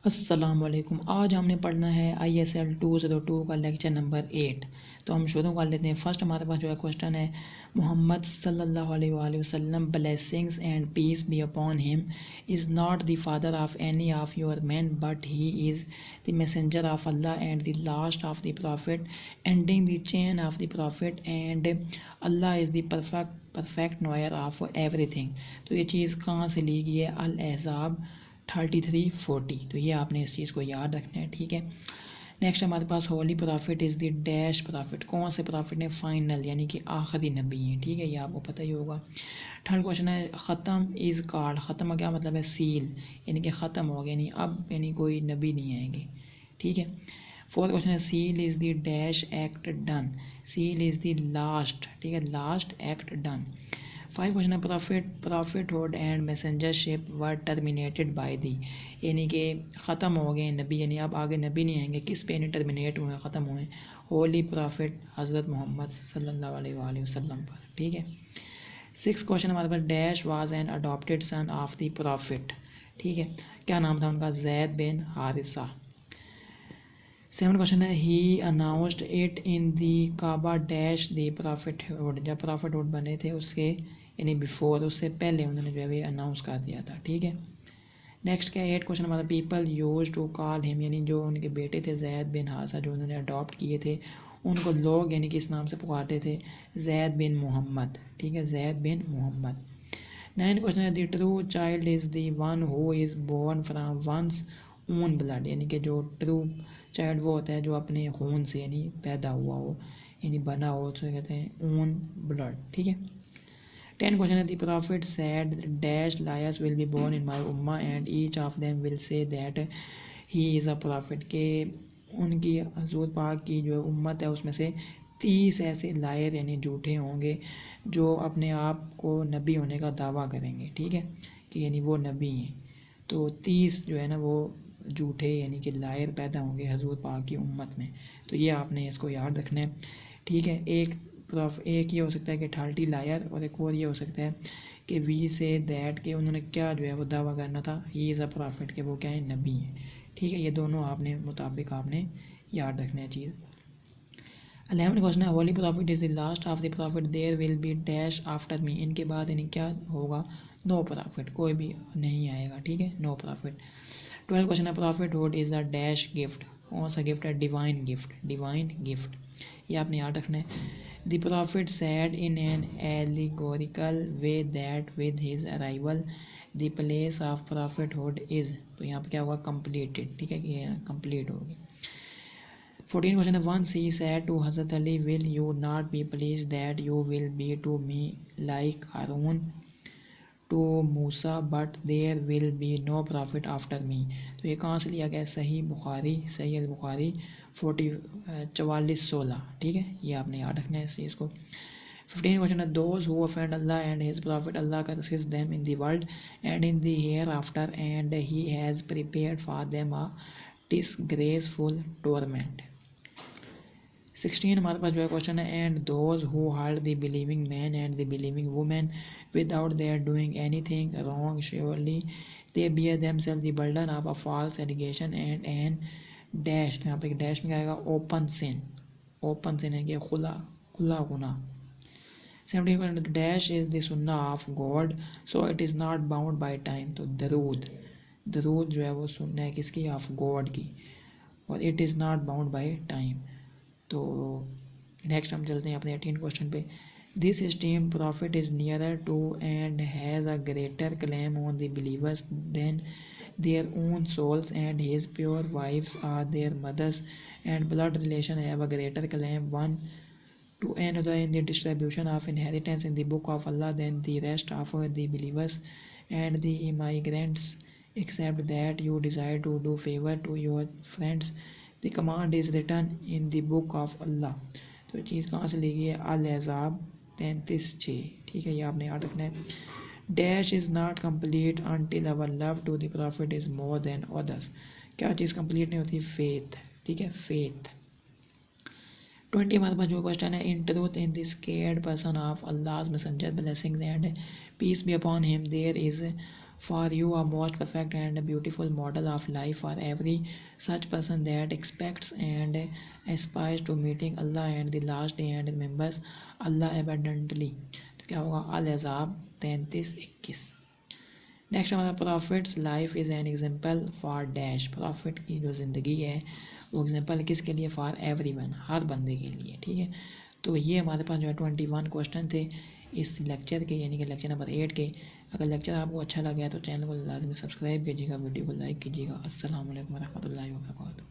अस्सलाम वालेकुम। आज हमने पढ़ना है ISL 202 का लेक्चर नंबर 8। तो हम शुरू कर लेते हैं। फर्स्ट हमारे पास जो है क्वेश्चन है, मोहम्मद सल्लल्लाहु अलैहि वसल्लम blessings and peace be upon him is not the father of any of your man but he is the messenger of Allah and the last of the prophet ending the chain of the prophet and Allah is the perfect knower of everything. तो ये चीज़ कहाँ से ली गई है? अल अहज़ाब 33:40। तो ये आपने इस चीज़ को याद रखना है, ठीक है। नेक्स्ट हमारे पास holy prophet is the dash prophet. कौन से प्रॉफिट ने? फाइनल, यानी कि आखिरी नबी हैं, ठीक है, ये आपको पता ही होगा। थर्ड क्वेश्चन है, ख़त्म इज़ कार्ड। ख़त्म का क्या मतलब है? सील, यानी कि ख़त्म हो गया, यानी अब यानी कोई नबी नहीं आएंगे, ठीक है। फोर्थ क्वेश्चन है, seal is the dash act done. Seal is the last, ठीक है, last act done. Five question है, prophethood and messengership were terminated by the, यानी कि ख़त्म हो गए नबी, यानी अब आगे नबी नहीं आएंगे। किस पे नहीं टर्मिनेट हुए, ख़त्म हुए? होली प्रॉफिट हज़रत मोहम्मद सल्लल्लाहु अलैहि वसल्लम पर, ठीक है। सिक्स क्वेश्चन हमारे पास, dash was an adopted son of the prophet, ठीक है, क्या नाम था उनका? Zaid bin Harisa. Seven question है, he announced it in the Kaaba dash the prophethood. जब प्रॉफिटहुड बने थे उसके यानी बिफोर, उससे पहले उन्होंने जो है अनाउंस कर दिया था, ठीक है। नेक्स्ट क्या है? एट क्वेश्चन हमारा, people use to call him, यानी जो उनके बेटे थे जैद बिन हारिसा, जो उन्होंने अडॉप्ट किए थे, उनको लोग यानी कि इस नाम से पुकारते थे, जैद बिन मोहम्मद, ठीक है, जैद बिन मोहम्मद। नाइन क्वेश्चन है, the true child is the one who is born from one's own blood, यानी कि जो ट्रू चाइल्ड वो होता है जो अपने खून से यानी पैदा हुआ हो, यानी बना हो, तो कहते हैं ओन ब्लड, ठीक है। 10 क्वेश्चन है, the prophet said dash liars will be born in my उम्मा and each of them will say that he is a prophet, के उनकी हजूर पाक की जो उम्मत है उसमें से 30 ऐसे लायर यानी झूठे होंगे जो अपने आप को नबी होने का दावा करेंगे, ठीक है, कि यानी वो नबी हैं। तो 30 जो है ना वो झूठे यानी कि लायर पैदा होंगे हजूर पाक की उम्मत में। तो ये आपने इसको याद रखना है, ठीक है। एक ये हो सकता है कि 30 लायर, और एक और ये हो सकता है कि वी से दैट के उन्होंने क्या जो है वो दावा करना था, ही इज़ अ प्रॉफिट, के वो क्या है? नबी हैं, ठीक है। ये दोनों आपने मुताबिक आपने याद रखना है चीज़। 11 क्वेश्चन है, holy prophet is the last of the prophet there will be dash after me, इनके बाद यानी क्या होगा? नो प्रॉफिट, कोई भी नहीं आएगा, ठीक है, नो प्रॉफिट। 12 क्वेश्चन है, prophethood is a dash gift. कौन सा गिफ्ट है? डिवाइन गिफ्ट, डिवाइन गिफ्ट, ये आपने याद रखना है। The prophet sad in an allegorical way that with his arrival the place of prophethood is, तो यहाँ पे क्या होगा? कंप्लीटेड, ठीक है, कि कंप्लीट होगी। 14 क्वेश्चन है, once he said to Hazrat Ali will you not be please that you will be to me like Haroon to Musa but there will be no prophet after me. तो ये कहाँ से लिया गया? सही बुखारी, सही अल बुखारी 44:16, ठीक है, ये आपने याद रखना है इस चीज़ को। 15 क्वेश्चन है, those who offend Allah and his profit Allah curses them in the world and in the hereafter and he has prepared for them a disgraceful torment। 16 हमारे पास जो है क्वेश्चन है, and those who hurt the believing man and the believing women without their doing anything wrong surely they bear themself the burden of a false allegation and an dash. यहाँ पे एक dash में आएगा open सिन, open सिन है कि खुला खुला गुनाह। 17 डैश इज़ द सुन्ना of God so it is not bound by time. तो दरूद, दरूद जो है वो सुनना है किसकी? ऑफ गॉड की, और it is not bound by time. तो नेक्स्ट हम चलते हैं अपने 18 क्वेश्चन पे। This steam prophet is nearer to and has a greater claim on the believers than their own souls and his pure wives are their mothers and blood relation have a greater claim one to another in the distribution of inheritance in the book of Allah than the rest of the believers and the immigrants, except that you desire to do favor to your friends. The command is written in the book of Allah। तो चीज़ कहाँ से ली गई है? अल अहज़ाब 33:6, ठीक है, ये आपने याद रखना है। Dash is not complete until our love to the prophet is more than others. क्या चीज़ कंप्लीट नहीं होती? फेथ, ठीक है, फेथ। 20 हमारे पास जो क्वेश्चन है, in truth in this scared person of Allah's messenger blessings and peace be upon him there is for you are most perfect and beautiful model of life for every such person that expects and aspires to meeting Allah and the last day and remembers Allah abundantly. तो क्या होगा? Al Ahzab 33-21। Next हमारा prophet's life is an example for dash. Prophet की जो ज़िंदगी है वो example किसके लिए? फॉर एवरीवन, हर बंदे के लिए। ठीक है, तो ये हमारे पास जो है 21 क्वेश्चन थे इस लेक्चर के, यानी कि लेक्चर नंबर 8 के। अगर लेक्चर आपको अच्छा लगा है तो चैनल को लाजमी सब्सक्राइब कीजिएगा, वीडियो को लाइक कीजिएगा। अस्सलाम वालेकुम रहमतुल्लाहि व बरकातहू।